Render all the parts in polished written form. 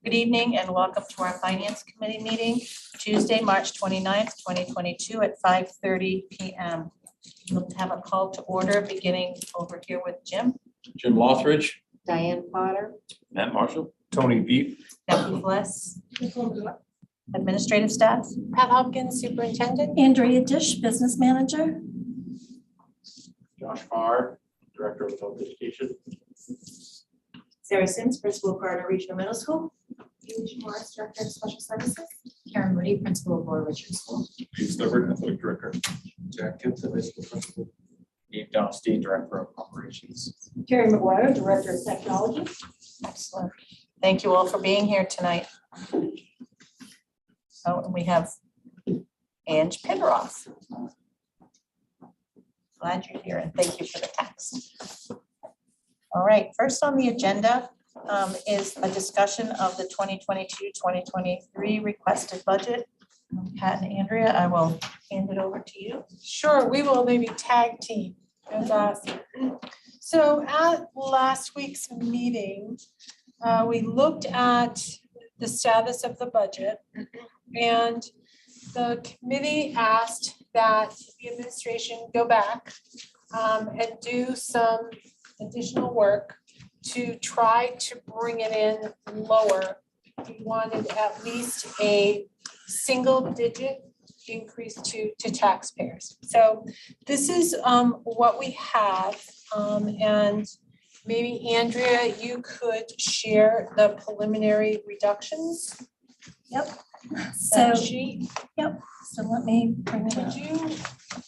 Good evening and welcome to our Finance Committee meeting, Tuesday, March 29th, 2022 at 5:30 p.m. We'll have a call to order beginning over here with Jim Lothridge, Diane Potter. Matt Marshall, Tony Beep, Becky Bless, administrative staff, Pat Hopkins, Superintendent. Andrea Dish, Business Manager. Josh Farr, Director of Adult Education. Sarah Sims, Principal of Gardner Regional Middle School. Alicia Morris, Director of Special Services. Karen Moody, Principal of Lower Richard School. Pete Stubbard, Athletic Director. Jack Gibson, High School Principal. Dave Donstein, Director of Operations. Terry McGuire, Director of Technology. excellent. Thank you all for being here tonight. Oh, and we have Ange Penderoff. Glad you're here and thank you for the text. All right, first on the agenda is a discussion of the 2022-2023 requested budget. Pat and Andrea, I will hand it over to you. Sure, we will maybe tag team. That's awesome. So at last week's meeting, we looked at the status of the budget, and the committee asked that the administration go back and do some additional work to try to bring it in lower. We wanted at least a single-digit increase to taxpayers. So this is what we have, and maybe Andrea, you could share the preliminary reductions. Yep. That So, sheet. so let me bring it Could up. you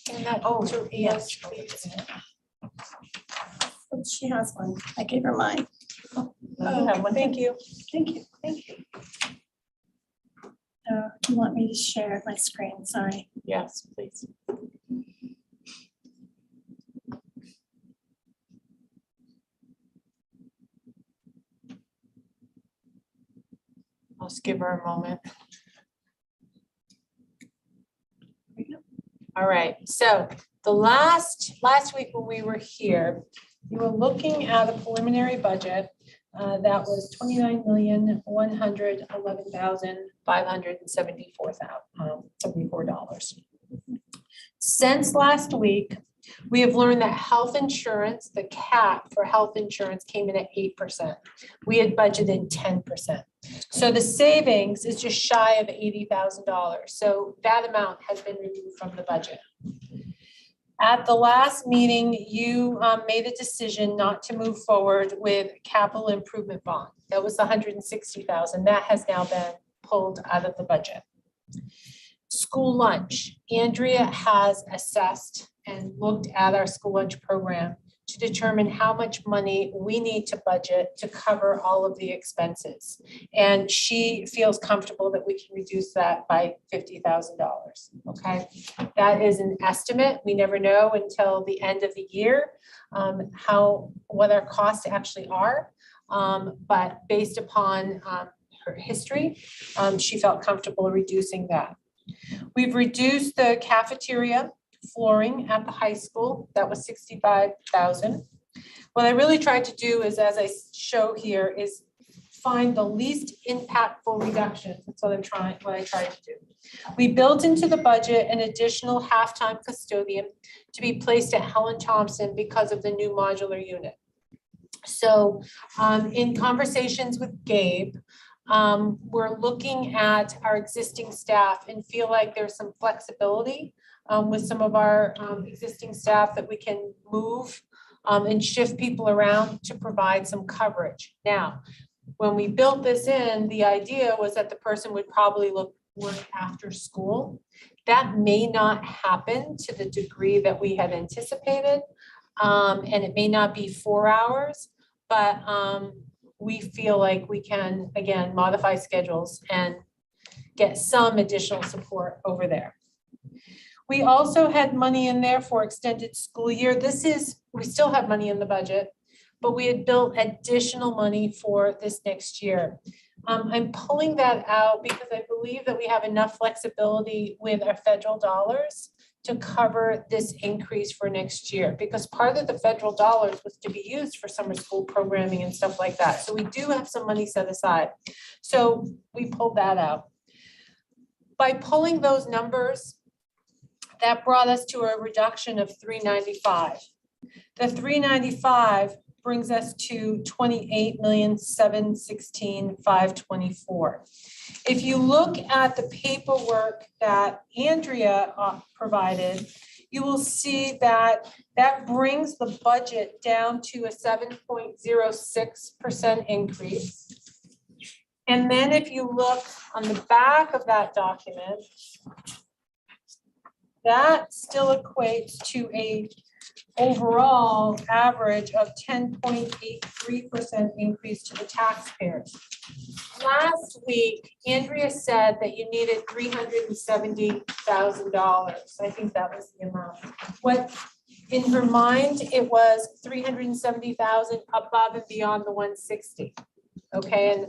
hand that Oh, to yes. Ange, please? She has one. I gave her mine. You have one. Thank you. Thank you. Thank you. You want me to share my screen? Sorry. Yes, please. I'll just give her a moment. we go. All right, so the last week when we were here, we were looking at a preliminary budget that was $29,111,574. Since last week, we have learned that health insurance, the cap for health insurance came in at 8%. We had budgeted 10%. So the savings is just shy of $80,000. So that amount has been removed from the budget. At the last meeting, you made a decision not to move forward with capital improvement bond. That was $160,000. That has now been pulled out of the budget. School lunch. Andrea has assessed and looked at our school lunch program to determine how much money we need to budget to cover all of the expenses. And she feels comfortable that we can reduce that by $50,000, okay? That is an estimate. We never know until the end of the year what our costs actually are. But based upon her history, she felt comfortable reducing that. We've reduced the cafeteria flooring at the high school. That was $65,000. What I really tried to do is, as I show here, is find the least impactful reductions. That's what I tried to do. We built into the budget an additional half-time custodian to be placed at Helen Thompson because of the new modular unit. So in conversations with Gabe, we're looking at our existing staff and feel like there's some flexibility with some of our existing staff that we can move and shift people around to provide some coverage. Now, when we built this in, the idea was that the person would probably work after school. That may not happen to the degree that we had anticipated, and it may not be 4 hours, but we feel like we can, again, modify schedules and get some additional support over there. We also had money in there for extended school year. We still have money in the budget, but we had built additional money for this next year. I'm pulling that out because I believe that we have enough flexibility with our federal dollars to cover this increase for next year, because part of the federal dollars was to be used for summer school programming and stuff like that. So we do have some money set aside. So we pulled that out. By pulling those numbers, that brought us to a reduction of 395. The 395 brings us to 28,716,524. If you look at the paperwork that Andrea provided, you will see that that brings the budget down to a 7.06% increase. And then if you look on the back of that document, that still equates to a overall average of 10.83% increase to the taxpayers. Last week, Andrea said that you needed $370,000. I think that was the amount. What in her mind, it was 370,000 above and beyond the 160. Okay, and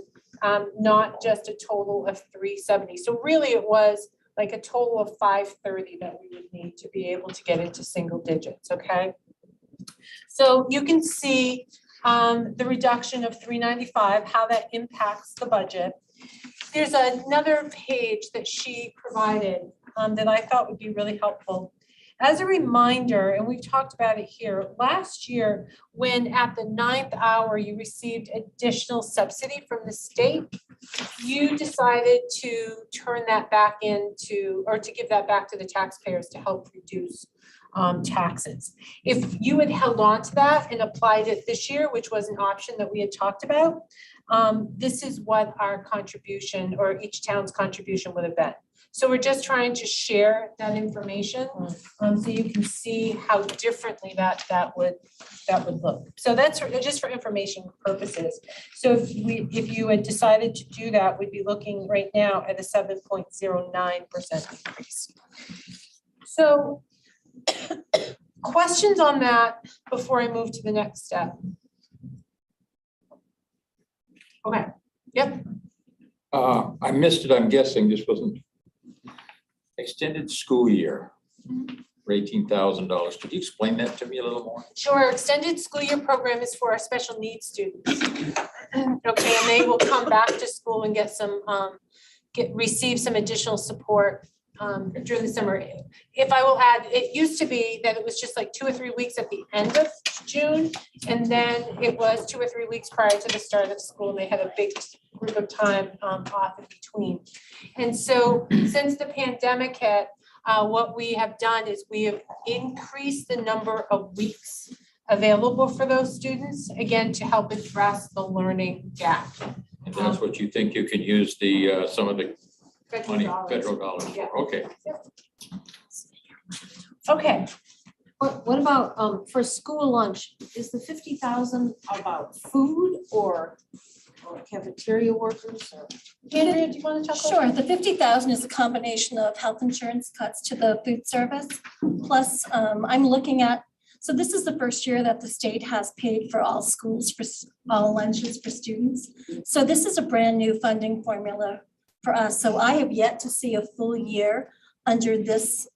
not just a total of 370. So really it was like a total of 530 that we would need to be able to get into single digits, okay? So you can see the reduction of 395, how that impacts the budget. There's another page that she provided that I thought would be really helpful. As a reminder, and we've talked about it here, last year, when at the 9th hour you received additional subsidy from the state, you decided to turn that back into, or to give that back to the taxpayers to help reduce taxes. If you had held on to that and applied it this year, which was an option that we had talked about, this is what our contribution, or each town's contribution, would have been. So we're just trying to share that information so you can see how differently that would look. So that's just for information purposes. So if you had decided to do that, we'd be looking right now at a 7.09% increase. So questions on that before I move to the next step? Okay. Yep. I missed it, I'm guessing this wasn't extended school year for $18,000. Could you explain that to me a little more? Sure. Extended school year program is for our special needs students. Okay, and they will come back to school and get some receive some additional support during the summer. If I will add, it used to be that it was just like 2 or 3 weeks at the end of June, and then it was 2 or 3 weeks prior to the start of school, and they had a big group of time off in between. And so since the pandemic hit, what we have done is we have increased the number of weeks available for those students, again, to help address the learning gap. And that's what you think you could use the some of the federal dollars Yeah. for? Okay. Okay, What about for school lunch? Is the 50,000 about food or cafeteria workers? Or? Andrea, do you want to talk about? Sure, the 50,000 is a combination of health insurance cuts to the food service. Plus, I'm looking at, so this is the first year that the state has paid for all schools, for all lunches for students. So this is a brand new funding formula for us. So I have yet to see a full year under this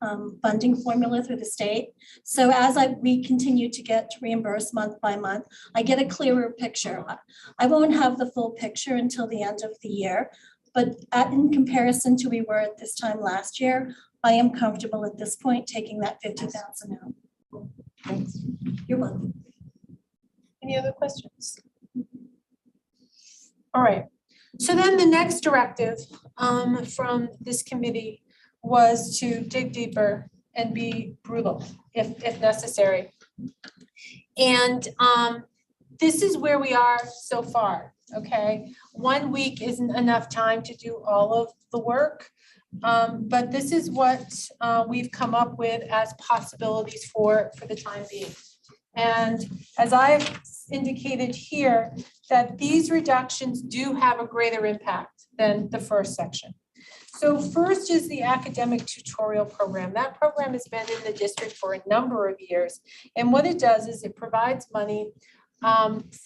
funding formula through the state. So as we continue to get reimbursed month by month, I get a clearer picture. I won't have the full picture until the end of the year, but in comparison to we were at this time last year, I am comfortable at this point taking that 50,000 out. Thanks. You're welcome. Any other questions? All right, so then the next directive from this committee was to dig deeper and be brutal if necessary. And this is where we are so far, okay? 1 week isn't enough time to do all of the work, but this is what we've come up with as possibilities for the time being. And as I've indicated here, that these reductions do have a greater impact than the first section. So first is the academic tutorial program. That program has been in the district for a number of years. And what it does is it provides money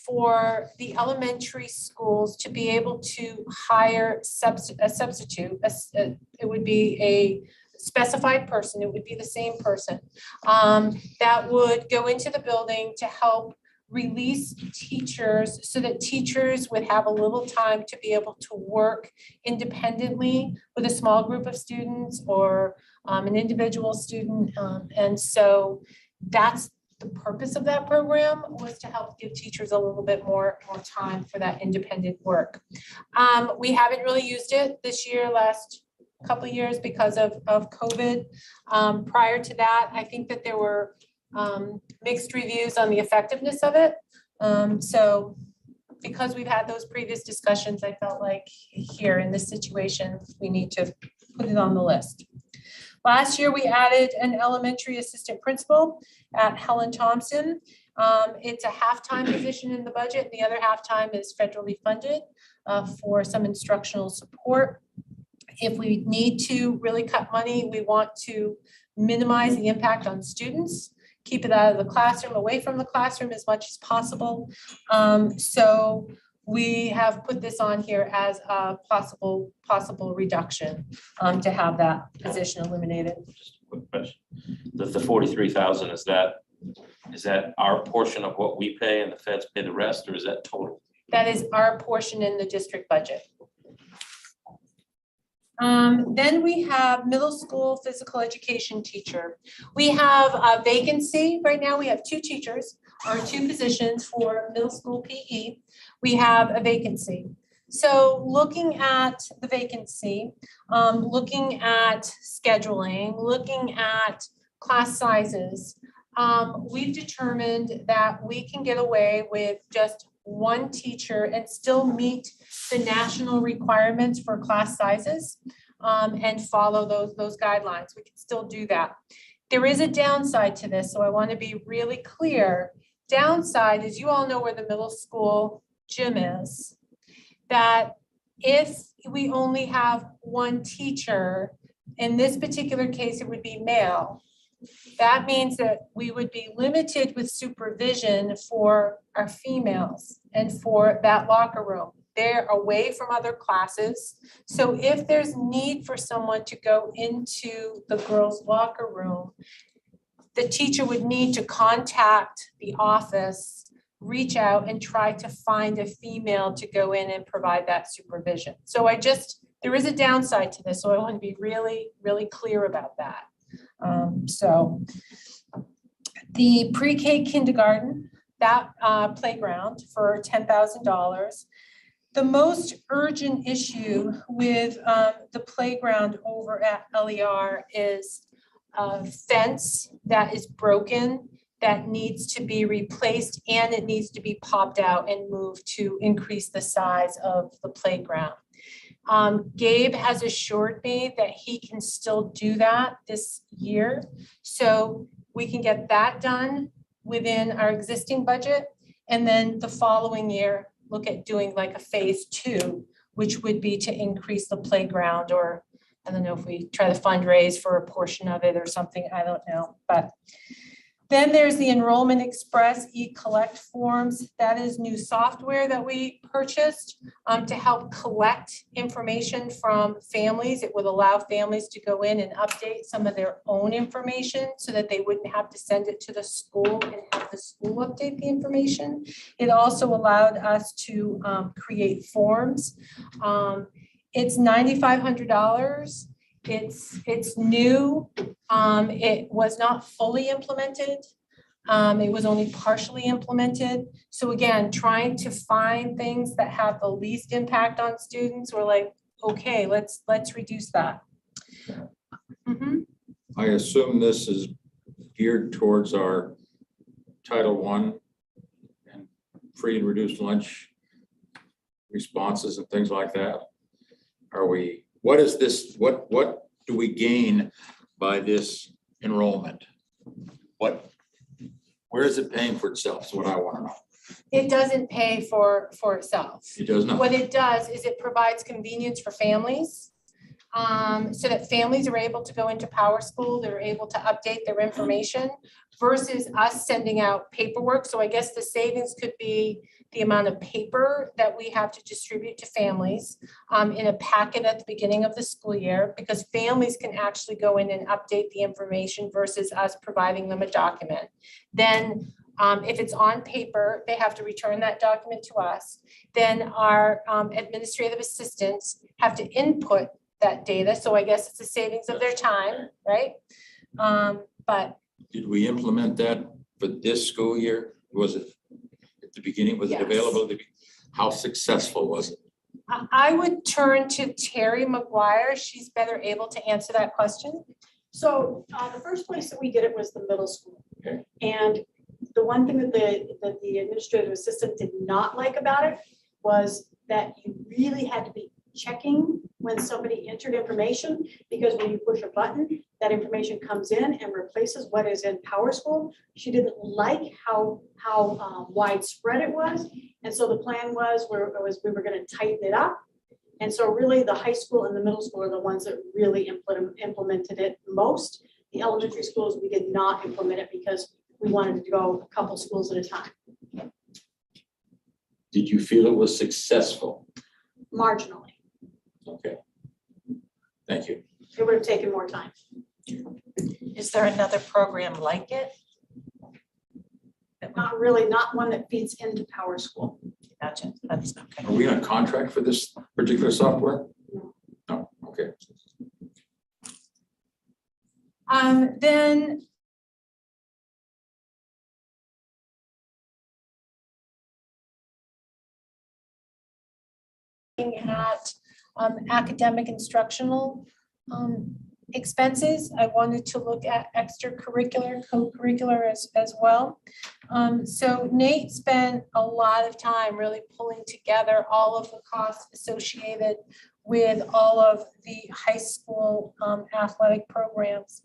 for the elementary schools to be able to hire a substitute. It would be a specified person, it would be the same person, that would go into the building to help release teachers so that teachers would have a little time to be able to work independently with a small group of students or an individual student. And so that's the purpose of that program, was to help give teachers a little bit more time for that independent work. We haven't really used it this year, last couple of years because of COVID. Prior to that, I think that there were mixed reviews on the effectiveness of it. So because we've had those previous discussions, I felt like here in this situation, we need to put it on the list. Last year, we added an elementary assistant principal at Helen Thompson. It's a half-time position in the budget. The other half-time is federally funded for some instructional support. If we need to really cut money, we want to minimize the impact on students, keep it out of the classroom, away from the classroom as much as possible. So we have put this on here as a possible reduction to have that position eliminated. Just a quick question. The 43,000, is that our portion of what we pay and the feds pay the rest, or is that total? That is our portion in the district budget. Then we have middle school physical education teacher. We have a vacancy right now. We have 2 teachers or 2 positions for middle school PE. We have a vacancy. So looking at the vacancy, looking at scheduling, looking at class sizes, we've determined that we can get away with just 1 teacher and still meet the national requirements for class sizes and follow those guidelines. We can still do that. There is a downside to this, so I want to be really clear. Downside is, you all know where the middle school gym is, that if we only have 1 teacher, in this particular case, it would be male. That means that we would be limited with supervision for our females and for that locker room. They're away from other classes. So if there's need for someone to go into the girls' locker room, the teacher would need to contact the office, reach out and try to find a female to go in and provide that supervision. So there is a downside to this, so I want to be really, really clear about that. So the pre-K kindergarten, that playground for $10,000. The most urgent issue with the playground over at LER is a fence that is broken, that needs to be replaced, and it needs to be popped out and moved to increase the size of the playground. Gabe has assured me that he can still do that this year. So we can get that done within our existing budget. And then the following year, look at doing like a phase 2, which would be to increase the playground, or I don't know if we try to fundraise for a portion of it or something, I don't know. But then there's the Enrollment Express e-collect forms. That is new software that we purchased to help collect information from families. It would allow families to go in and update some of their own information so that they wouldn't have to send it to the school and have the school update the information. It also allowed us to create forms. It's $9,500. It's new. It was not fully implemented. It was only partially implemented. So again, trying to find things that have the least impact on students, we're like, okay, let's reduce that. I assume this is geared towards our Title I and free and reduced lunch responses and things like that. What is this, what do we gain by this enrollment? Where is it paying for itself? Is what I want to know. It doesn't pay for itself. It does not. What it does is it provides convenience for families, so that families are able to go into Power School, they're able to update their information versus us sending out paperwork. So I guess the savings could be the amount of paper that we have to distribute to families in a packet at the beginning of the school year, because families can actually go in and update the information versus us providing them a document. Then if it's on paper, they have to return that document to us. Then our administrative assistants have to input that data. So I guess it's a savings of their time, right? But Did we implement that for this school year? Was it at the beginning, was it Yes. available? How successful was it? I would turn to Terry McGuire. She's better able to answer that question. So the first place that we did it was the middle school. Okay. And the one thing that the administrative assistant did not like about it was that you really had to be checking when somebody entered information, because when you push a button, that information comes in and replaces what is in Power School. She didn't like how widespread it was. And so the plan was we were going to tighten it up. And so really the high school and the middle school are the ones that really implemented it most. The elementary schools, we did not implement it because we wanted to go a couple schools at a time. Did you feel it was successful? Marginally. Okay. Thank you. It would have taken more time. Is there another program like it? Not really, not one that feeds into Power School. Gotcha, that's okay. Are we on a contract for this particular software? No, okay. Then looking at academic instructional expenses, I wanted to look at extracurricular, co-curricular as well. So Nate spent a lot of time really pulling together all of the costs associated with all of the high school athletic programs.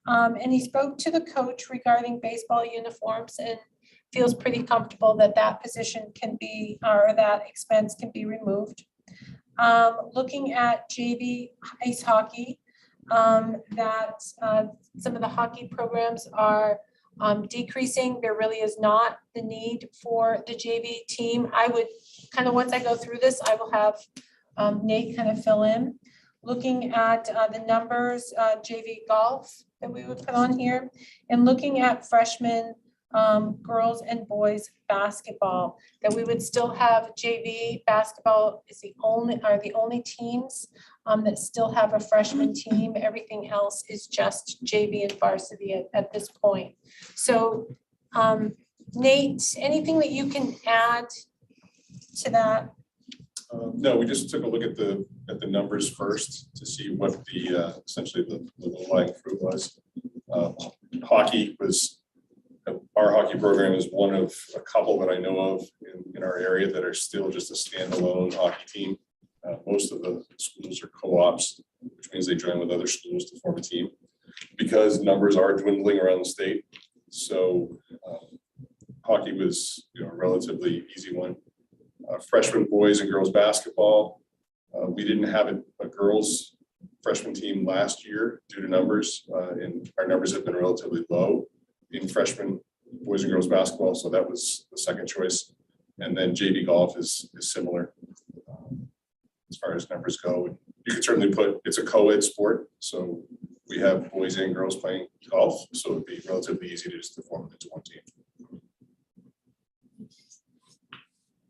And he spoke to the coach regarding baseball uniforms and feels pretty comfortable that that position can be, or that expense can be removed. Looking at JV ice hockey, that some of the hockey programs are decreasing. There really is not the need for the JV team. I would kind of, once I go through this, I will have Nate kind of fill in. Looking at the numbers, JV golf that we would put on here, and looking at freshmen, girls and boys basketball, that we would still have JV basketball is the only teams that still have a freshman team. Everything else is just JV and varsity at this point. So Nate, anything that you can add to that? No, we just took a look at the numbers first to see what the essentially the low-lying fruit was. Hockey was, our hockey program is one of a couple that I know of in our area that are still just a standalone hockey team. Most of the schools are co-ops, which means they join with other schools to form a team, because numbers are dwindling around the state. So hockey was, a relatively easy one. Freshman boys and girls basketball, we didn't have a girls freshman team last year due to numbers, and our numbers have been relatively low in freshman boys and girls basketball, so that was the second choice. And then JV golf is similar as far as numbers go. You could certainly put, it's a co-ed sport, so we have boys and girls playing golf, so it'd be relatively easy to just form it into one team.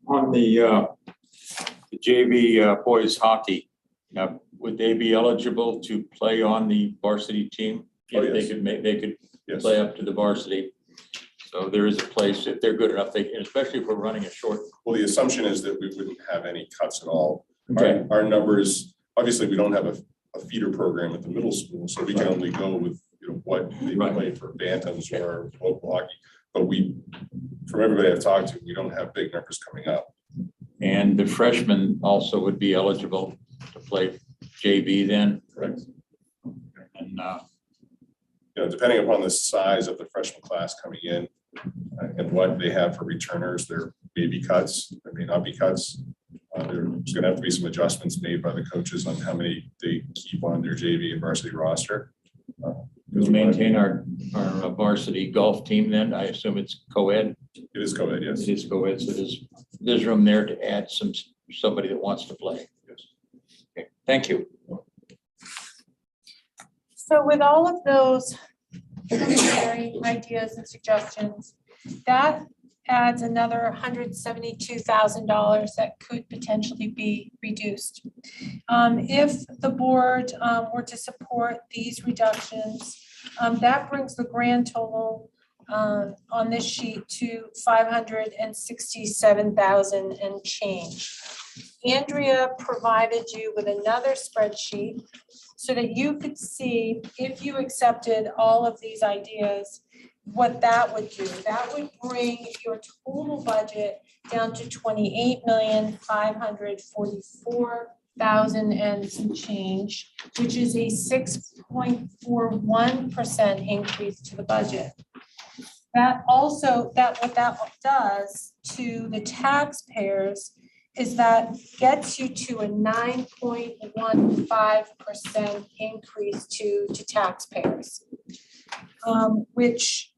On the JV boys hockey, would they be eligible to play on the varsity team? Oh, If yes. they could Yes. play up to the varsity. So there is a place, if they're good enough, they, and especially if we're running a short. Well, the assumption is that we wouldn't have any cuts at all. Okay. Our numbers, obviously, we don't have a feeder program at the middle school, so we can only go with, what they Right. play for bantams or local hockey. But from everybody I've talked to, we don't have big numbers coming up. And the freshmen also would be eligible to play JV then? Correct. And Depending upon the size of the freshman class coming in and what they have for returners, there may be cuts, there may not be cuts. There's going to have to be some adjustments made by the coaches on how many they keep on their JV and varsity roster. we'll maintain our varsity golf team then. I assume it's co-ed. It is co-ed, yes. It is co-ed, so there's there's room there to add somebody that wants to play. Okay, thank you. So with all of those preliminary ideas and suggestions, that adds another $172,000 that could potentially be reduced. If the board were to support these reductions, that brings the grand total on this sheet to 567,000 and change. Andrea provided you with another spreadsheet so that you could see if you accepted all of these ideas, what that would do. That would bring your total budget down to 28,544,000 and some change, which is a 6.41% increase to the budget. That also, what that does to the taxpayers is that gets you to a 9.15% increase to taxpayers. Which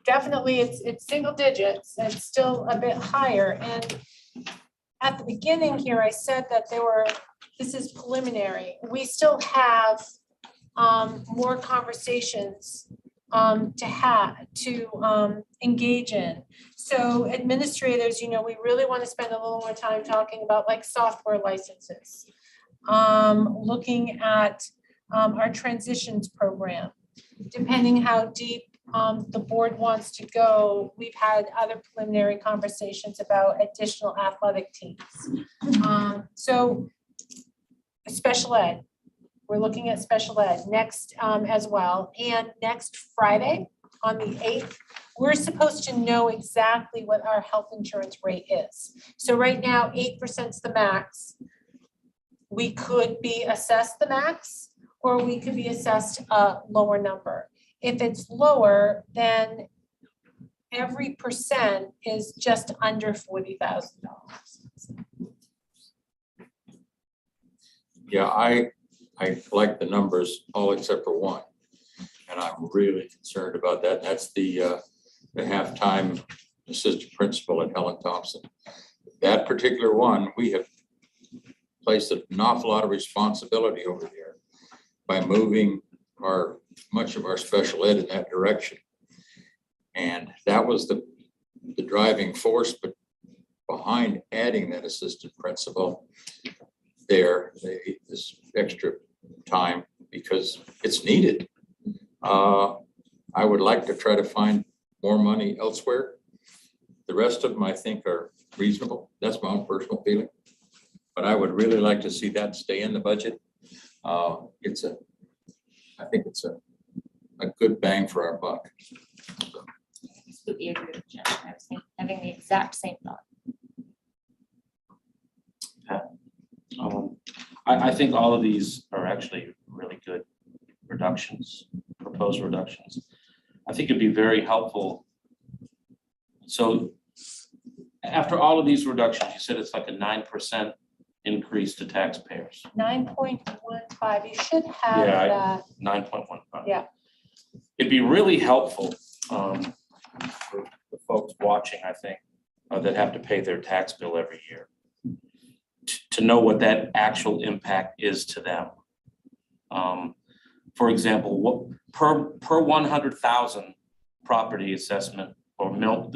definitely it's single digits, and it's still a bit higher. And at the beginning here, I said that this is preliminary. We still have more conversations to engage in. So administrators, we really want to spend a little more time talking about like software licenses, looking at our transitions program. Depending how deep the board wants to go, we've had other preliminary conversations about additional athletic teams. So special ed, we're looking at special ed next as well. And next Friday on the 8th, we're supposed to know exactly what our health insurance rate is. So right now, 8% is the max. We could be assessed the max, or we could be assessed a lower number. If it's lower, then every percent is just under $40,000. Yeah, I like the numbers all except for one. And I'm really concerned about that. That's the halftime assistant principal at Helen Thompson. That particular one, we have placed an awful lot of responsibility over there by moving much of our special ed in that direction. And that was the driving force, but behind adding that assistant principal there, this extra time, because it's needed. I would like to try to find more money elsewhere. The rest of them, I think, are reasonable. That's my own personal feeling. But I would really like to see that stay in the budget. I think it's a good bang for our buck. Absolutely agree with Jen. I was having the exact same thought. I think all of these are actually really good reductions, proposed reductions. I think it'd be very helpful. So after all of these reductions, you said it's like a 9% increase to taxpayers. 9.15, you should have Yeah, that. 9.15. Yeah. It'd be really helpful for the folks watching, I think, that have to pay their tax bill every year, to know what that actual impact is to them. For example, what per 100,000 property assessment or mill,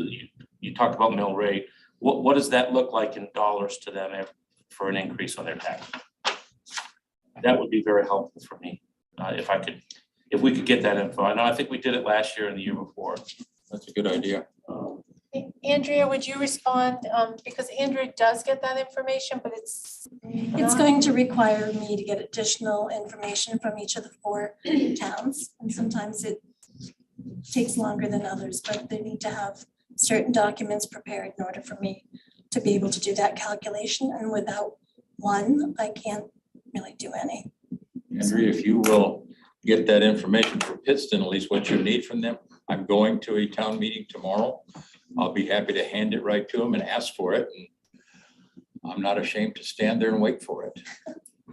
you talk about mill rate, what does that look like in dollars to them for an increase on their tax? That would be very helpful for me if we could get that info. I think we did it last year and the year before. That's a good idea. Andrea, would you respond? Because Andrea does get that information, but it's going to require me to get additional information from each of the 4 towns. And sometimes it takes longer than others, but they need to have certain documents prepared in order for me to be able to do that calculation. And without one, I can't really do any. Andrea, if you will get that information for Pittston, at least what you need from them. I'm going to a town meeting tomorrow. I'll be happy to hand it right to them and ask for it. And I'm not ashamed to stand there and wait for it.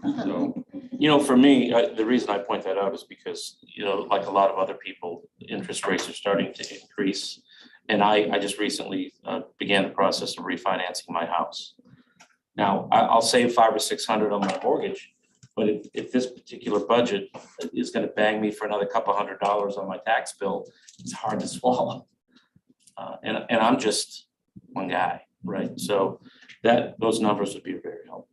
So, for me, the reason I point that out is because, like a lot of other people, interest rates are starting to increase. And I just recently began the process of refinancing my house. Now, I'll save $500 or $600 on my mortgage, but if this particular budget is gonna bang me for another couple $100 on my tax bill, it's hard to swallow. And I'm just one guy, right? So those numbers would be very helpful.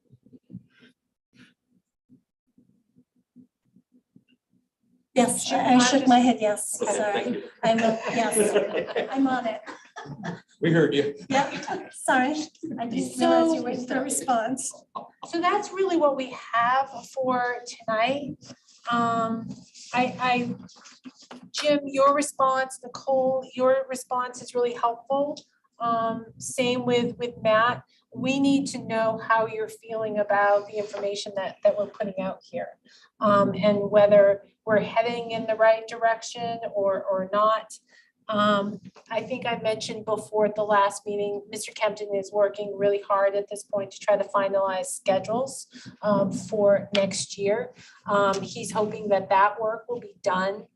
Yes, Sure, I shook my head, yes, Okay, thank sorry. you. Yes, I'm on it. We heard you. Yep, sorry, I didn't realize you were waiting for a response. So that's really what we have for tonight. Jim, your response, Nicole, your response is really helpful. Same with Matt. We need to know how you're feeling about the information that we're putting out here. And whether we're heading in the right direction or not. I think I mentioned before at the last meeting, Mr. Kempton is working really hard at this point to try to finalize schedules for next year. He's hoping that work will be done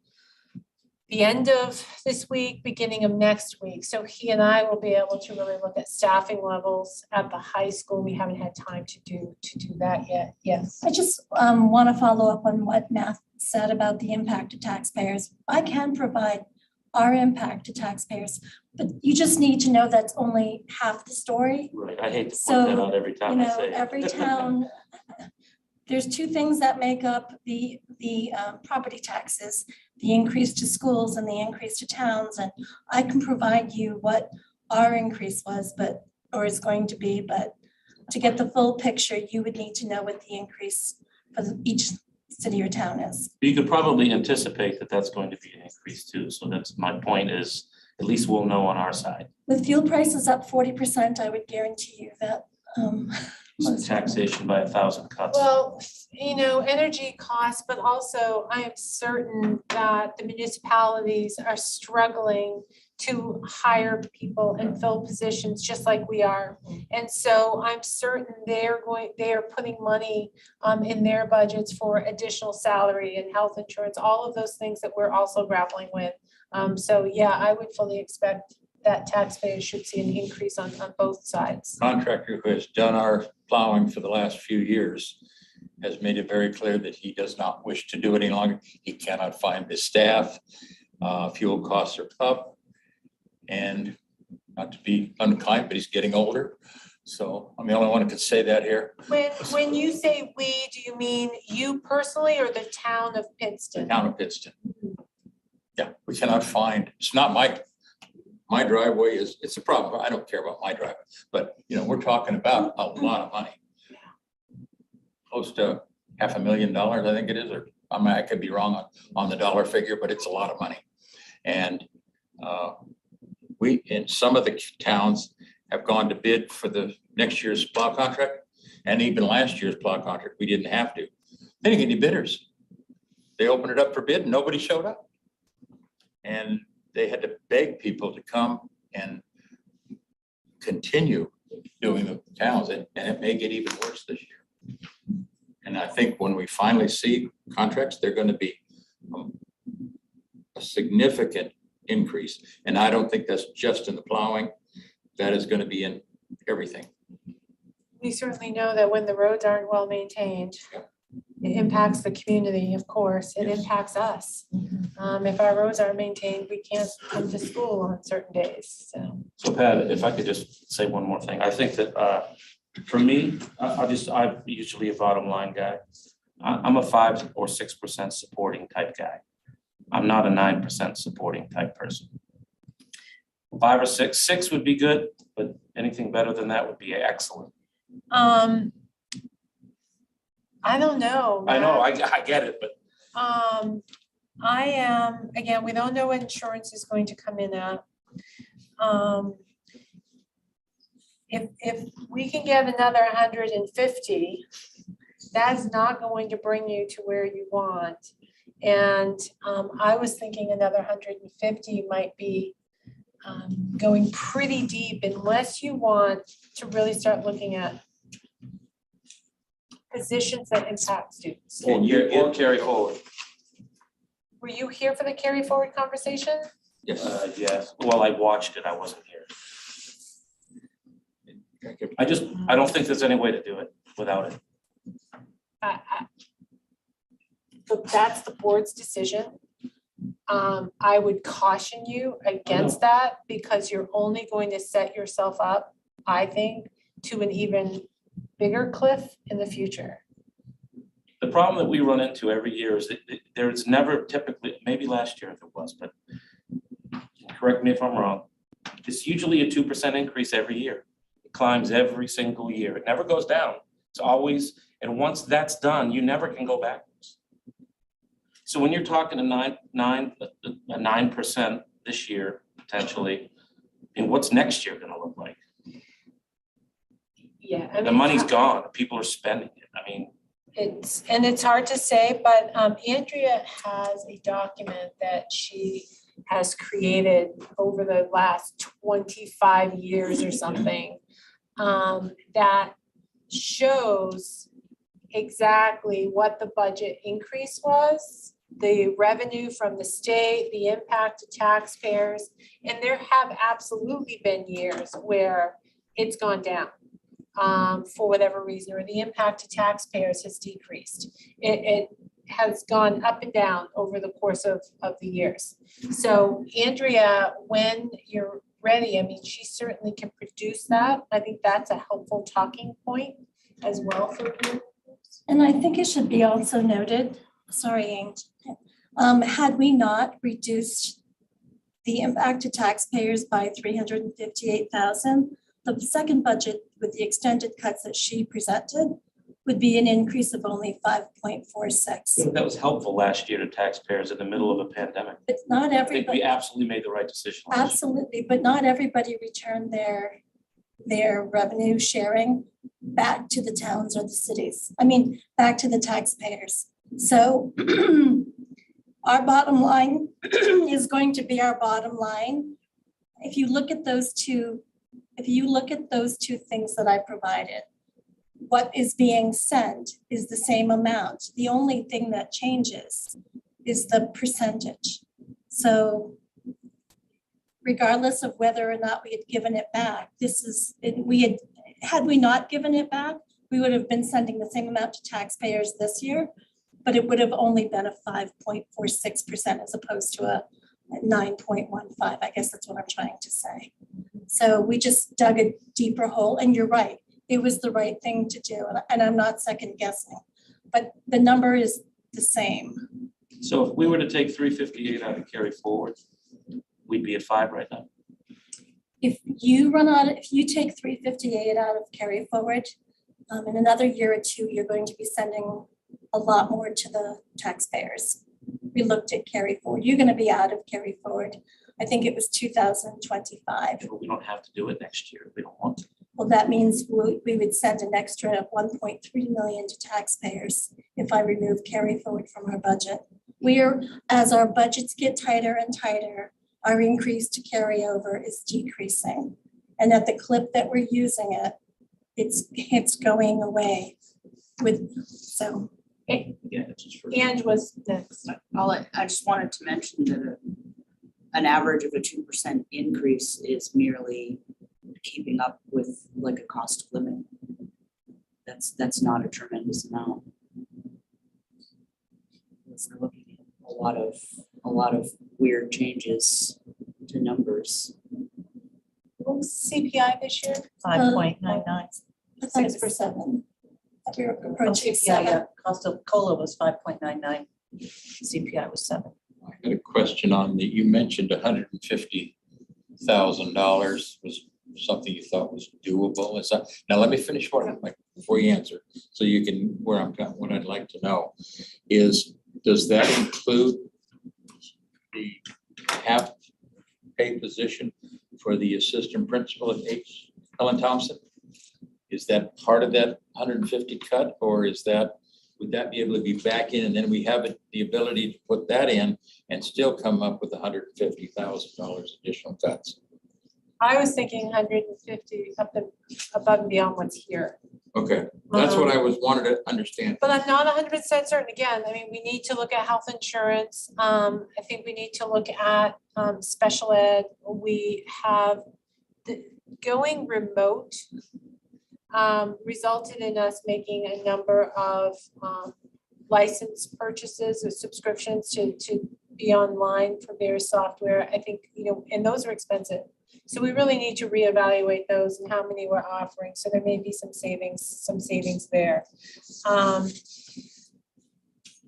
the end of this week, beginning of next week. So he and I will be able to really look at staffing levels at the high school. We haven't had time to do that yet. Yes. I just want to follow up on what Matt said about the impact to taxpayers. I can provide our impact to taxpayers, but you just need to know that's only half the story. Right, I hate to point that So, out every You time I know, say it. every town, there's two things that make up the property taxes, the increase to schools and the increase to towns. And I can provide you what our increase was, or is going to be, but to get the full picture, you would need to know what the increase for each city or town is. You could probably anticipate that that's going to be an increase too. So that's my point is, at least we'll know on our side. With fuel prices up 40%, I would guarantee you that. Some taxation by 1,000 cuts. Well, energy costs, but also I am certain that the municipalities are struggling to hire people and fill positions just like we are. And so I'm certain they are putting money in their budgets for additional salary and health insurance, all of those things that we're also grappling with. So yeah, I would fully expect that taxpayers should see an increase on both sides. Contractor who has done our plowing for the last few years has made it very clear that he does not wish to do it any longer. He cannot find the staff. Fuel costs are up. And not to be unkind, but he's getting older. So I'm the only one who could say that here. When you say we, do you mean you personally or the town of The Pittston? town of Pittston. Yeah, we cannot find, it's not my driveway it's a problem. I don't care about my driveway, but we're talking about a lot of money. Close to $500,000, I think it is, or I could be wrong on the dollar figure, but it's a lot of money. And we, in some of the towns, have gone to bid for the next year's plow contract, and even last year's plow contract, we didn't have to. They didn't get any bidders. They opened it up for bid and nobody showed up. And they had to beg people to come and continue doing the towns, and it may get even worse this year. And I think when we finally see contracts, they're going to be a significant increase. And I don't think that's just in the plowing. That is going to be in everything. We certainly know that when the roads aren't well maintained, it impacts the community, of course. It Yes. impacts us. If our roads aren't maintained, we can't come to school on certain days, so. So Pat, if I could just say one more thing, I think that for me, I'm usually a bottom line guy. I'm a 5 or 6% supporting type guy. I'm not a 9% supporting type person. 5 or 6 would be good, but anything better than that would be excellent. I don't know. I know, Matt. I get it, but I am, again, we don't know what insurance is going to come in at. If we can get another 150, that's not going to bring you to where you want. And I was thinking another 150 might be going pretty deep unless you want to really start looking at positions that impact students. or carry forward. Were you here for the carry forward conversation? Yes. Yes, well, I watched it, I wasn't here. I don't think there's any way to do it without it. But that's the board's decision. I would caution you against that because you're only going to set yourself up, I think, to an even bigger cliff in the future. The problem that we run into every year is that there's never typically, maybe last year if it was, but correct me if I'm wrong, it's usually a 2% increase every year. It climbs every single year. It never goes down. It's always, and once that's done, you never can go backwards. So when you're talking a 9% this year, potentially, and what's next year gonna look like? Yeah, I The mean, money's gone, people are spending it. I mean, it's hard to say, but Andrea has a document that she has created over the last 25 years or something that shows exactly what the budget increase was, the revenue from the state, the impact to taxpayers, and there have absolutely been years where it's gone down for whatever reason, or the impact to taxpayers has decreased. It has gone up and down over the course of the years. So Andrea, when you're ready, I mean, she certainly can produce that. I think that's a helpful talking point as well for you. And I think it should be also noted, sorry, Ange, had we not reduced the impact to taxpayers by 358,000, the second budget with the extended cuts that she presented would be an increase of only 5.46. that was helpful last year to taxpayers in the middle of a pandemic. But not I think everybody, we absolutely made the right decision. last year. absolutely, but not everybody returned their revenue sharing back to the towns or the cities. I mean, back to the taxpayers. So our bottom line is going to be our bottom line. If you look at those two things that I provided, what is being sent is the same amount. The only thing that changes is the percentage. So regardless of whether or not we had given it back, had we not given it back, we would have been sending the same amount to taxpayers this year, but it would have only been a 5.46% as opposed to a 9.15. I guess that's what I'm trying to say. So we just dug a deeper hole, and you're right, it was the right thing to do, and I'm not second guessing, but the number is the same. So if we were to take 358 out and carry forward, we'd be at 5 right now. If you take 358 out of carry forward, in another year or two, you're going to be sending a lot more to the taxpayers. We looked at carry forward. You're going to be out of carry forward. I think it was 2025. But we don't have to do it next year if we don't want to. Well, that means we would send an extra of 1.3 million to taxpayers if I remove carry forward from our budget. As our budgets get tighter and tighter, our increase to carry over is decreasing. And at the clip that we're using it, it's going away so. Yeah, it's just for. Ange was next. I just wanted to mention that an average of a 2% increase is merely keeping up with like a cost of living. That's not a tremendous amount. It's looking at a lot of weird changes to numbers. What was CPI this year? 5.99. I thought it was 7. We were approaching CPI, 7. cost of COLA was 5.99. CPI was 7. I had a question on you mentioned $150,000 was something you thought was doable. Now let me finish before you answer. So you can, what I'd like to know is, does that include the half pay position for the assistant principal at Helen Thompson? Is that part of that 150 cut, or would that be able to be back in, and then we have the ability to put that in and still come up with $150,000 additional cuts? I was thinking 150 above and beyond what's here. Okay, that's what I wanted to understand. But I'm not 100% certain. Again, I mean, we need to look at health insurance. I think we need to look at special ed. We have going remote resulted in us making a number of license purchases or subscriptions to be online for various software. I think, and those are expensive. So we really need to reevaluate those and how many we're offering. So there may be some savings there.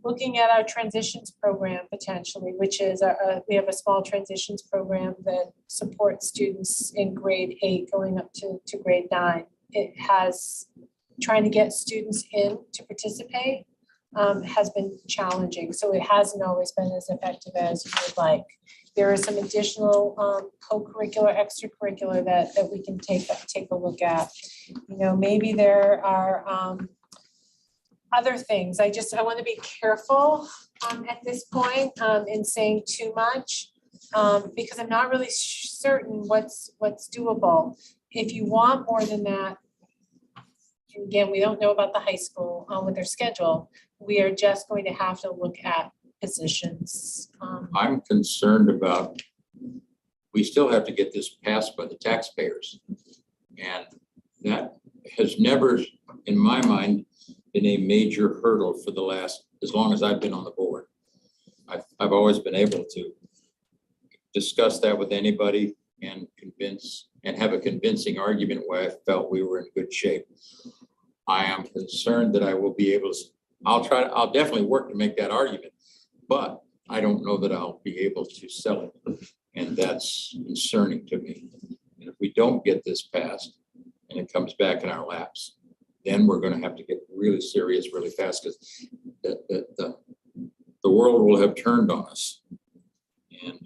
Looking at our transitions program potentially, which is we have a small transitions program that supports students in grade 8 going up to grade 9. It has trying to get students in to participate has been challenging. So it hasn't always been as effective as you would like. There are some additional co-curricular, extracurricular that we can take a look at. Maybe there are other things. I want to be careful at this point in saying too much because I'm not really certain what's doable. If you want more than that, and again, we don't know about the high school with their schedule. We are just going to have to look at positions. I'm concerned about, we still have to get this passed by the taxpayers. And that has never, in my mind, been a major hurdle for the last, as long as I've been on the board. I've always been able to discuss that with anybody and have a convincing argument why I felt we were in good shape. I am concerned that I will be able to, I'll definitely work to make that argument, but I don't know that I'll be able to sell it. And that's concerning to me. And if we don't get this passed and it comes back in our laps, then we're going to have to get really serious really fast because the world will have turned on us. And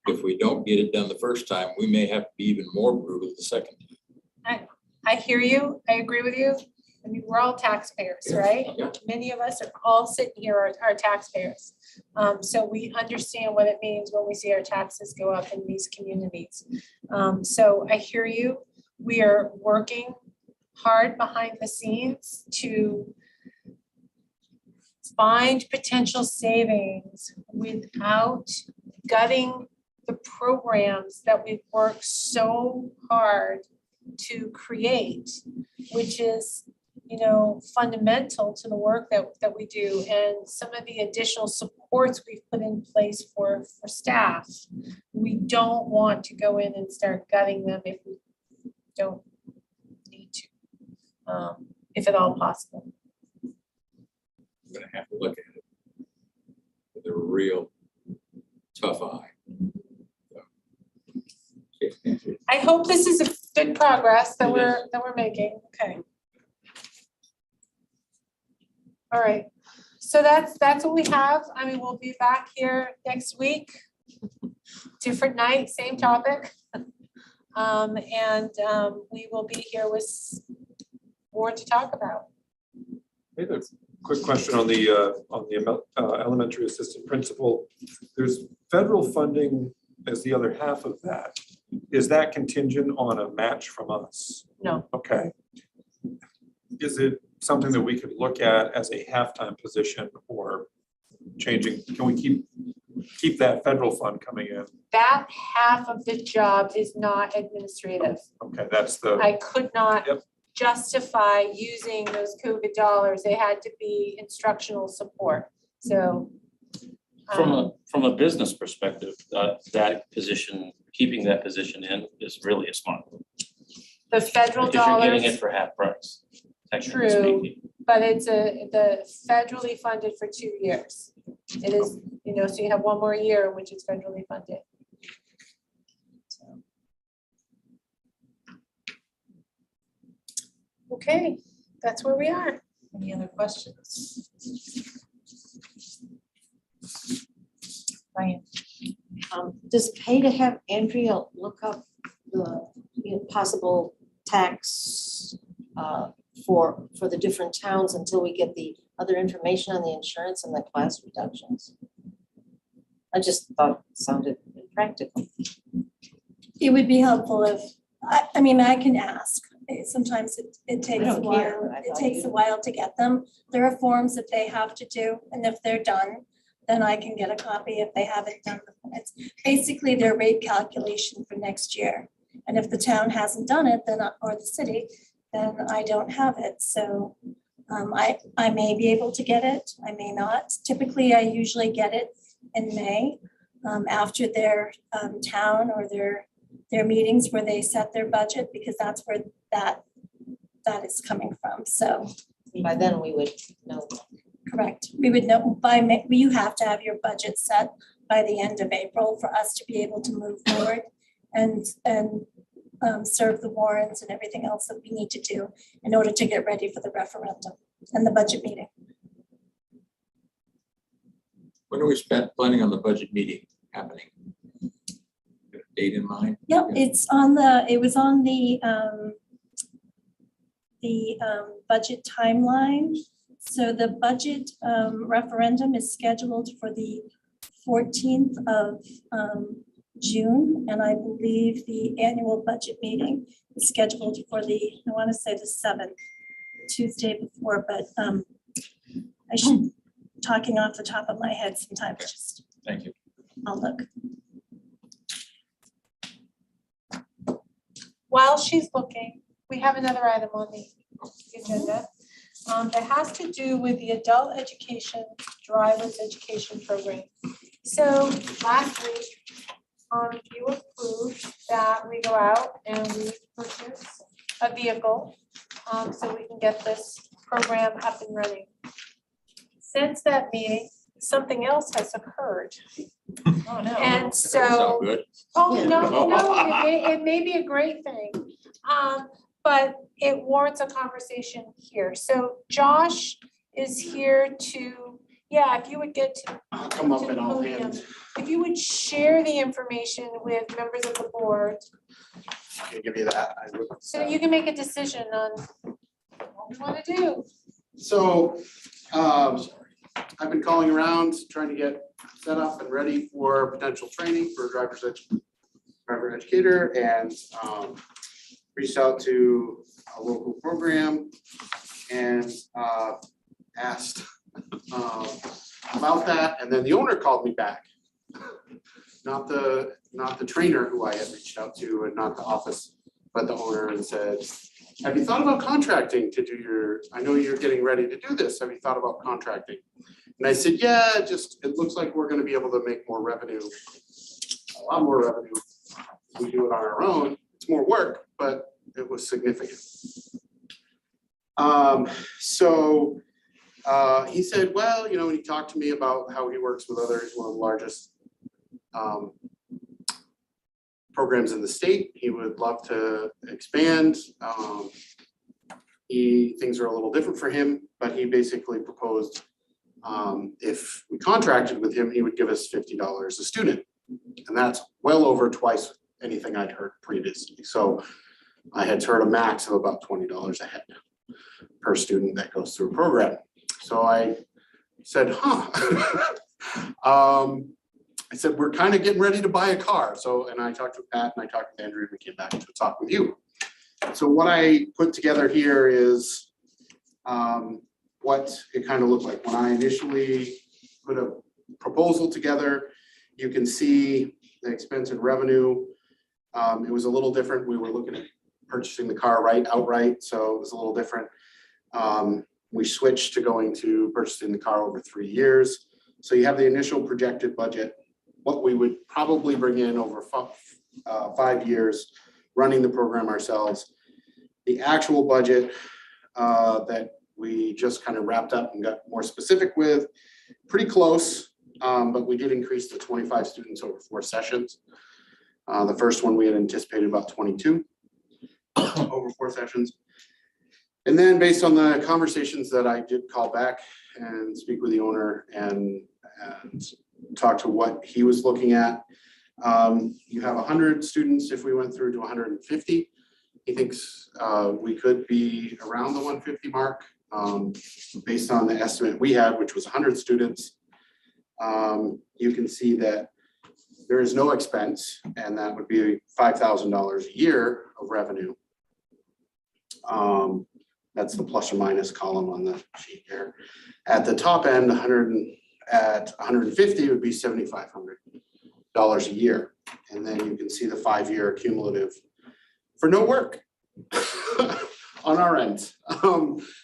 if we don't get it done the first time, we may have to be even more brutal the second time. I hear you. I agree with you. I mean, we're all taxpayers, right? Yeah. Many of us are all sitting here are taxpayers. So we understand what it means when we see our taxes go up in these communities. So I hear you. We are working hard behind the scenes to find potential savings without gutting the programs that we've worked so hard to create, which is, fundamental to the work that we do, and some of the additional supports we've put in place for staff. We don't want to go in and start gutting them if we don't need to, if at all possible. I'm going to have to look at it with a real tough eye. I hope this is a good progress that we're making. Okay. All right. So that's what we have. I mean, we'll be back here next week. Different night, same topic. We will be here with more to talk about. Hey, a quick question on the elementary assistant principal. There's federal funding as the other half of that. Is that contingent on a match from us? No. Okay. Is it something that we could look at as a halftime position or changing? Can we keep that federal fund coming in? That half of the job is not administrative. Okay, that's the. I could not Yep. justify using those COVID dollars. They had to be instructional support. So. From a business perspective, that position, keeping that position in is really a smart move. The federal Because you're getting dollars, it for half price. technically true, speaking. but it's the federally funded for 2 years. It is, so you have one more year in which it's federally funded. So. Okay, that's where we are. Any other questions? Ryan? Does it pay to have Andrea look up the possible tax for the different towns until we get the other information on the insurance and the class reductions? I just thought it sounded impractical. It would be helpful if, I mean, I can ask. Sometimes it takes a don't care. while. I It thought takes you- a while to get them. There are forms that they have to do, and if they're done, then I can get a copy if they haven't done them. It's basically their rate calculation for next year. And if the town hasn't done it, then, or the city, then I don't have it. So I may be able to get it, I may not. Typically, I usually get it in May after their town or their meetings where they set their budget, because that's where that is coming from. So By then, we would know. correct. We would know by May, you have to have your budget set by the end of April for us to be able to move forward and serve the warrants and everything else that we need to do in order to get ready for the referendum and the budget meeting. When are we planning on the budget meeting happening? Got a date in mind? Yep, it's on it was on the budget timeline. So the budget referendum is scheduled for the 14th of June, and I believe the annual budget meeting is scheduled for I want to say the 7th, Tuesday before, but I should, talking off the top of my head sometimes, just, Thank you. I'll look. While she's looking, we have another item on the agenda. That has to do with the adult education, driver's education program. So last week, you approved that we go out and we purchase a vehicle so we can get this program up and running. Since that meeting, something else has occurred. Oh, no. And Sound so, good? oh, no, it may be a great thing. But it warrants a conversation here. So Josh is here to, if you would get to. I'll come up to and the I'll podium. hand. If you would share the information with members of the board, I can give you that. so that you can make a decision on what we want to do. So, I've been calling around, trying to get set up and ready for potential training for driver educator, and reached out to a local program and asked about that, and then the owner called me back. Not the trainer who I had reached out to, and not the office, but the owner, and said, have you thought about contracting to do I know you're getting ready to do this, have you thought about contracting? And I said, yeah, it looks like we're gonna be able to make more revenue, a lot more revenue. If we do it on our own, it's more work, but it was significant. So he said, well, when he talked to me about how he works with others, one of the largest programs in the state, he would love to expand. Things are a little different for him, but he basically proposed if we contracted with him, he would give us $50 a student. And that's well over twice anything I'd heard previously. So I had heard a max of about $20 a head per student that goes through a program. So I said, I said, we're kind of getting ready to buy a car. So, and I talked with Pat and I talked with Andrew, and we came back to talk with you. So what I put together here is what it kind of looked like. When I initially put a proposal together, you can see the expense and revenue. It was a little different. We were looking at purchasing the car outright, so it was a little different. We switched to going to purchasing the car over 3 years. So you have the initial projected budget, what we would probably bring in over 5 years, running the program ourselves. The actual budget that we just kind of wrapped up and got more specific with, pretty close, but we did increase to 25 students over 4 sessions. The first one we had anticipated about 22 over 4 sessions. And then based on the conversations that I did call back and speak with the owner and talk to what he was looking at, you have 100 students if we went through to 150. He thinks we could be around the 150 mark based on the estimate we had, which was 100 students. You can see that there is no expense, and that would be $5,000 a year of revenue. That's the plus or minus column on the sheet here. At the top end, at 150 would be $7,500 a year. And then you can see the 5-year cumulative for no work. on our end.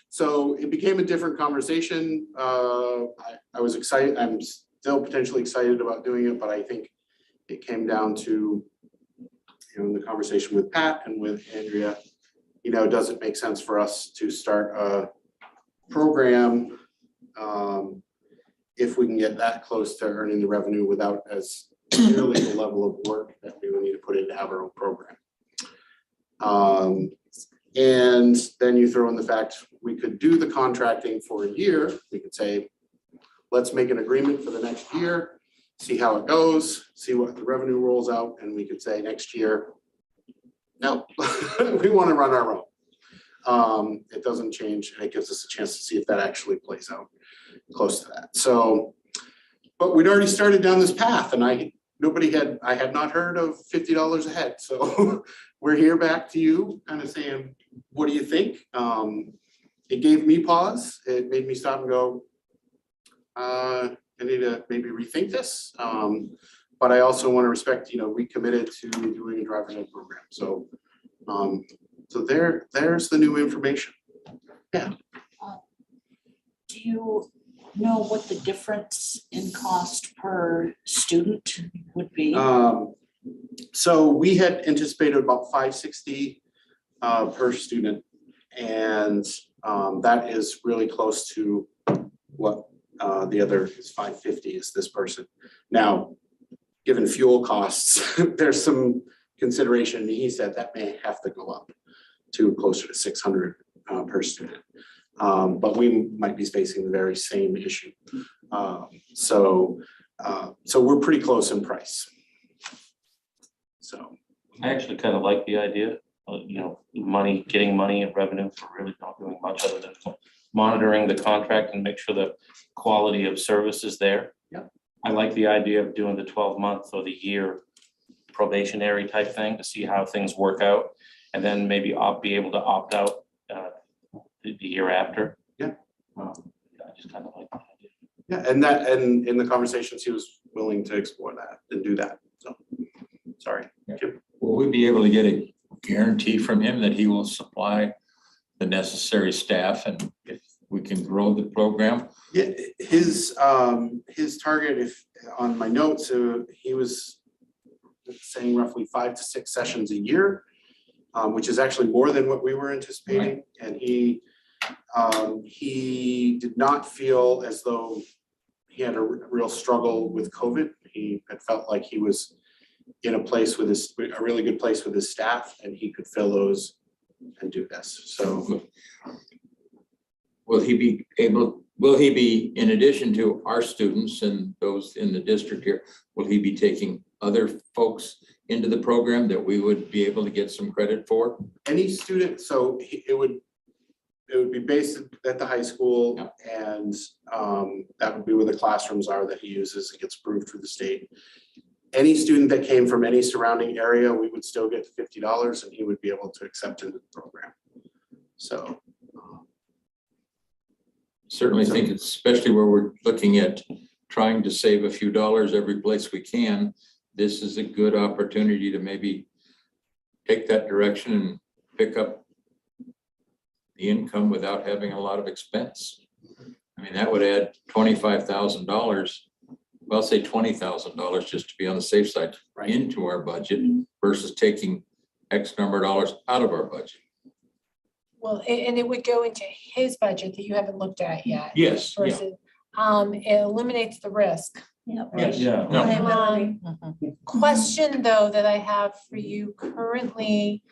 So it became a different conversation. I was excited, I'm still potentially excited about doing it, but I think it came down to, in the conversation with Pat and with Andrea, does it make sense for us to start a program if we can get that close to earning the revenue without as nearly the level of work that we would need to put in to have our own program. And then you throw in the fact we could do the contracting for a year. We could say, let's make an agreement for the next year, see how it goes, see what the revenue rolls out, and we could say next year, no, we want to run our own. It doesn't change, and it gives us a chance to see if that actually plays out close to that. So, but we'd already started down this path, and I had not heard of $50 a head. So we're here back to you, kind of saying, what do you think? It gave me pause. It made me stop and go, I need to maybe rethink this. But I also want to respect, we committed to doing a driver's ed program. So, so there's the new information. Yeah. Do you know what the difference in cost per student would be? So we had anticipated about $560 per student, and that is really close to what the other is. $550 is this person. Now, given fuel costs, there's some consideration. He said that may have to go up to closer to $600 per student. But we might be facing the very same issue. So we're pretty close in price. So I actually kind of like the idea of, getting money and revenue for really not doing much other than monitoring the contract and make sure the quality of service is there. Yeah. I like the idea of doing the 12-month or the year probationary type thing to see how things work out, and then maybe be able to opt out the year after. Yeah. I just kind of like that idea. Yeah, and in the conversations, he was willing to explore that and do that. So, sorry. Will we be able to get a guarantee from him that he will supply the necessary staff, and if we can grow the program? Yeah, his target, if on my notes, he was saying roughly 5 to 6 sessions a year, which is actually more than what we were anticipating. Right. And he did not feel as though he had a real struggle with COVID. He had felt like he was in a really good place with his staff, and he could fill those and do this. So will he be, in addition to our students and those in the district here, will he be taking other folks into the program that we would be able to get some credit for? Any student, so it would be based at the high school. Yeah. And that would be where the classrooms are that he uses. It gets approved through the state. Any student that came from any surrounding area, we would still get $50, and he would be able to accept into the program. So certainly think, especially where we're looking at trying to save a few dollars every place we can, this is a good opportunity to maybe take that direction and pick up the income without having a lot of expense. I mean, that would add $25,000. Well, I'll say $20,000 just to be on the safe side, right, into our budget versus taking X number of dollars out of our budget. Well, and it would go into his budget that you haven't looked at yet. Yes. Versus, it eliminates the risk. Yep. Yes. Yeah. No. Question though that I have for you currently,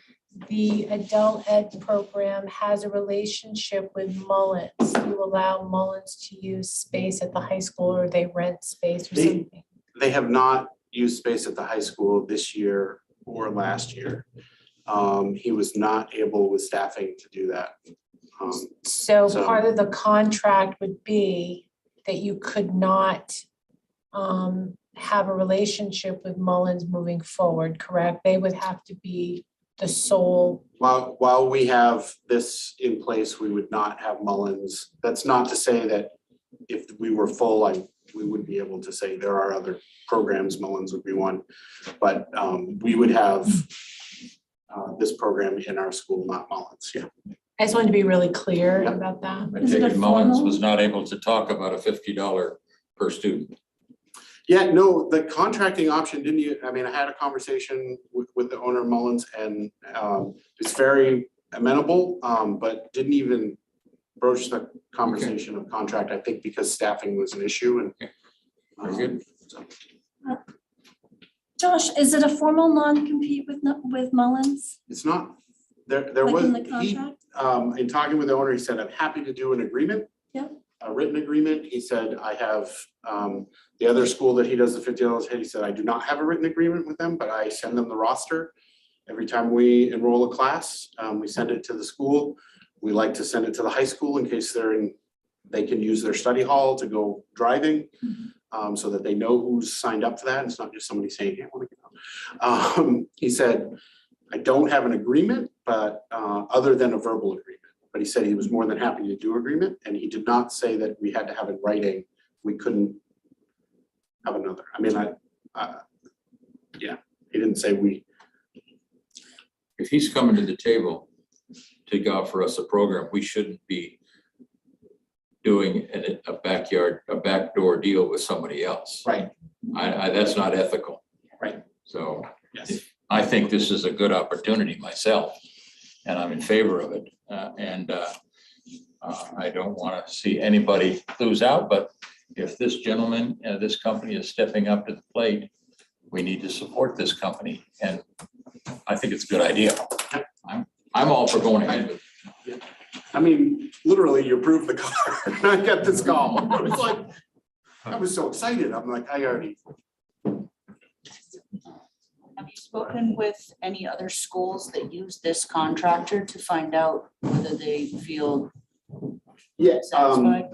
the adult ed program has a relationship with Mullins. You allow Mullins to use space at the high school, or they rent space or something? They have not used space at the high school this year or last year. He was not able with staffing to do that. So part of the contract would be that you could not have a relationship with Mullins moving forward, correct? They would have to be the sole. While we have this in place, we would not have Mullins. That's not to say that if we were full, we would be able to say there are other programs, Mullins would be one, but we would have this program in our school, not Mullins. Yeah. I just wanted to be really clear Yep. about that. I Is it take a it Mullins formal? was not able to talk about a $50 per student. Yeah, no, the contracting option didn't, I mean, I had a conversation with the owner of Mullins and it's very amenable, but didn't even broach the conversation of contract, I think because staffing was an issue and. Very good. So, Josh, is it a formal non-compete with Mullins? it's not, there Like was, in the he, contract? in talking with the owner, he said, I'm happy to do an agreement. Yep. A written agreement. He said, I have, the other school that he does the $50 hit, he said, I do not have a written agreement with them, but I send them the roster. Every time we enroll a class, we send it to the school. We like to send it to the high school in case they can use their study hall to go driving. So that they know who's signed up for that. It's not just somebody saying, hey, I want to go. He said, I don't have an agreement, but other than a verbal agreement. But he said he was more than happy to do agreement, and he did not say that we had to have it writing. We couldn't have another. I mean, yeah, he didn't say we. If he's coming to the table to offer us a program, we shouldn't be doing a backdoor deal with somebody else. Right. That's not ethical. Right. So Yes. I think this is a good opportunity myself, and I'm in favor of it. I don't want to see anybody lose out, but if this gentleman, this company is stepping up to the plate, we need to support this company, and I think it's a good idea. I'm all for going ahead with it. I mean, literally, you approved the car. I got this call. I was like, I was so excited. I'm like, I already. Have you spoken with any other schools that use this contractor to find out whether they feel Yes. satisfied?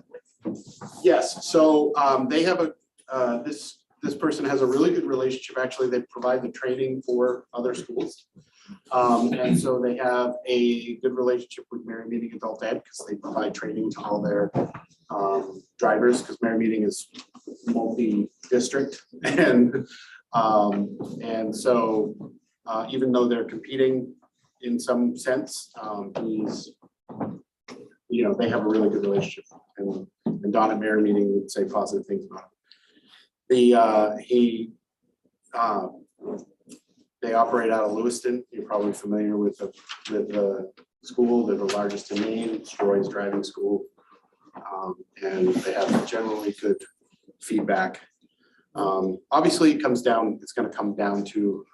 Yes, so they have this person has a really good relationship. Actually, they provide the training for other schools. And so they have a good relationship with Mary Meeting Adult Ed because they provide training to all their drivers, because Mary Meeting is multi-district. And so even though they're competing in some sense, they have a really good relationship. And Don at Mary Meeting would say positive things about it. They operate out of Lewiston. You're probably familiar with the school. They're the largest in Maine. It's Troy's driving school. And they have generally good feedback. Obviously, it's going to come down to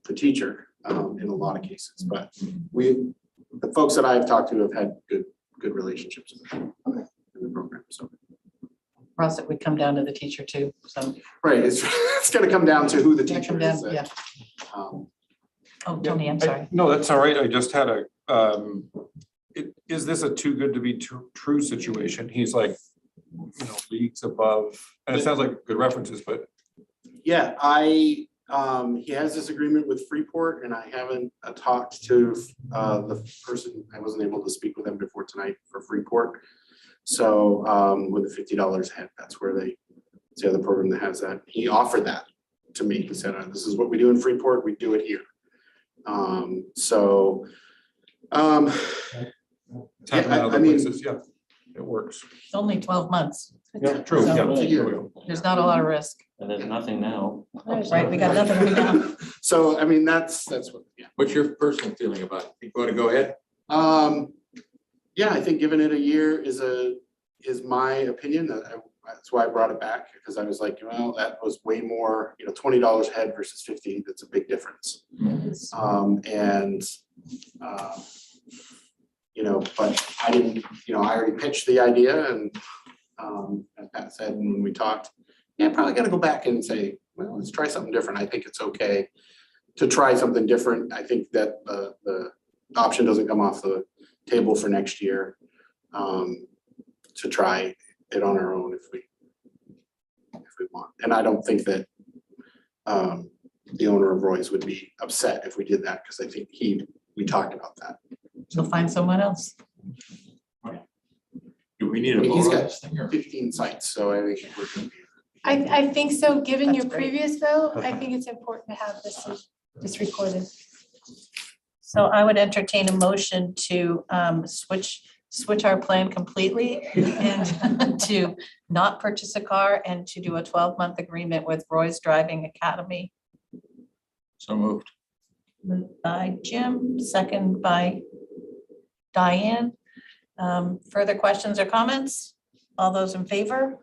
the teacher in a lot of cases, but the folks that I've talked to have had good relationships in the program. So. Ross, it would come down to the teacher too, so. Right, it's gonna come down to who the Gonna teacher come down, is. yeah. Oh, Tony, I'm I- sorry. No, that's all right. I just had is this a too good to be true situation? He's like, leagues above, and it sounds like good references, but. Yeah, he has this agreement with Freeport, and I haven't talked to the person. I wasn't able to speak with them before tonight for Freeport. So with the $50 head, that's where it's the other program that has that. He offered that to me. He said, this is what we do in Freeport, we do it here. It's happening in other places, yeah, it works. It's only 12 months. Yeah, true, So- yeah. It's a year. There we go. There's not a lot of risk. And there's nothing now. Right, we got nothing right now. So, I mean, that's what, yeah. What's your personal feeling about it? You want to go ahead? Yeah, I think giving it a year is my opinion. That's why I brought it back, because I was like, well, that was way more, $20 a head versus 50, that's a big difference. But I didn't, I already pitched the idea, and as Pat said, when we talked, probably gotta go back and say, well, let's try something different. I think it's okay to try something different. I think that the option doesn't come off the table for next year to try it on our own if we want. And I don't think that the owner of Roy's would be upset if we did that, because I think we talked about that. We'll find someone else. Do we need a He's vote on got this thing or? 15 sites, so I think we're gonna be. I think so, given your That's great. previous vote, I think it's important to have this recorded. So I would entertain a motion to switch our plan completely and to not purchase a car and to do a 12-month agreement with Roy's Driving Academy. So moved. Moved by Jim, second by Diane. Further questions or comments? All those in favor?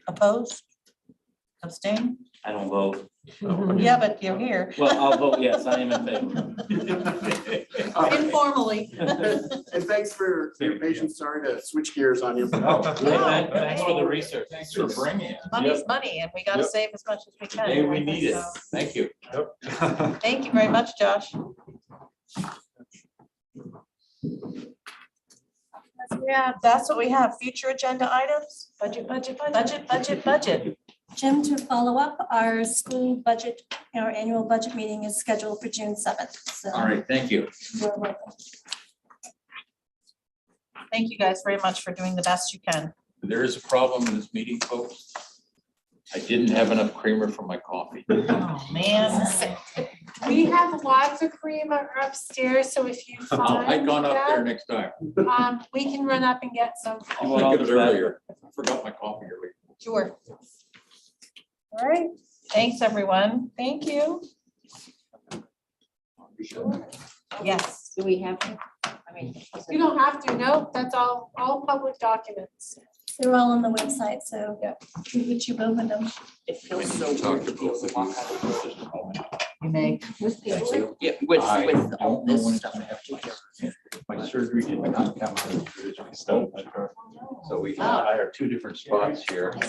Opposed? Abstain? I don't vote. Yeah, but you're here. Well, I'll vote yes, I am in favor. Informally. And thanks for your patience. Sorry to switch gears on you. Thanks for the research. Thanks for bringing it. Money's money, and we gotta Yep. save as much as we can. Maybe we need it. So, Thank you. Thank you very much, Josh. Yeah, that's what we have. Future agenda items, budget. Jim, to follow up, our school budget, our annual budget meeting is scheduled for June 7th. So All right, thank you. we're welcome. Thank you guys very much for doing the best you can. There is a problem in this meeting, folks. I didn't have enough creamer for my coffee. Oh, man. We have lots of creamer upstairs, so if you I've find gone up there that, next time. we can run up and get some. I was thinking of it earlier. I forgot my coffee earlier. Sure. All right, thanks, everyone. Thank you. Yes. Do we have, to? I mean. You don't have to, no, that's all public documents. They're all on the website, so do what you will with them. It feels so weird to be able to walk out of the You may. Yeah, with I all don't know this when it's stuff. gonna happen. My surgery did not count. So we hire two different spots here.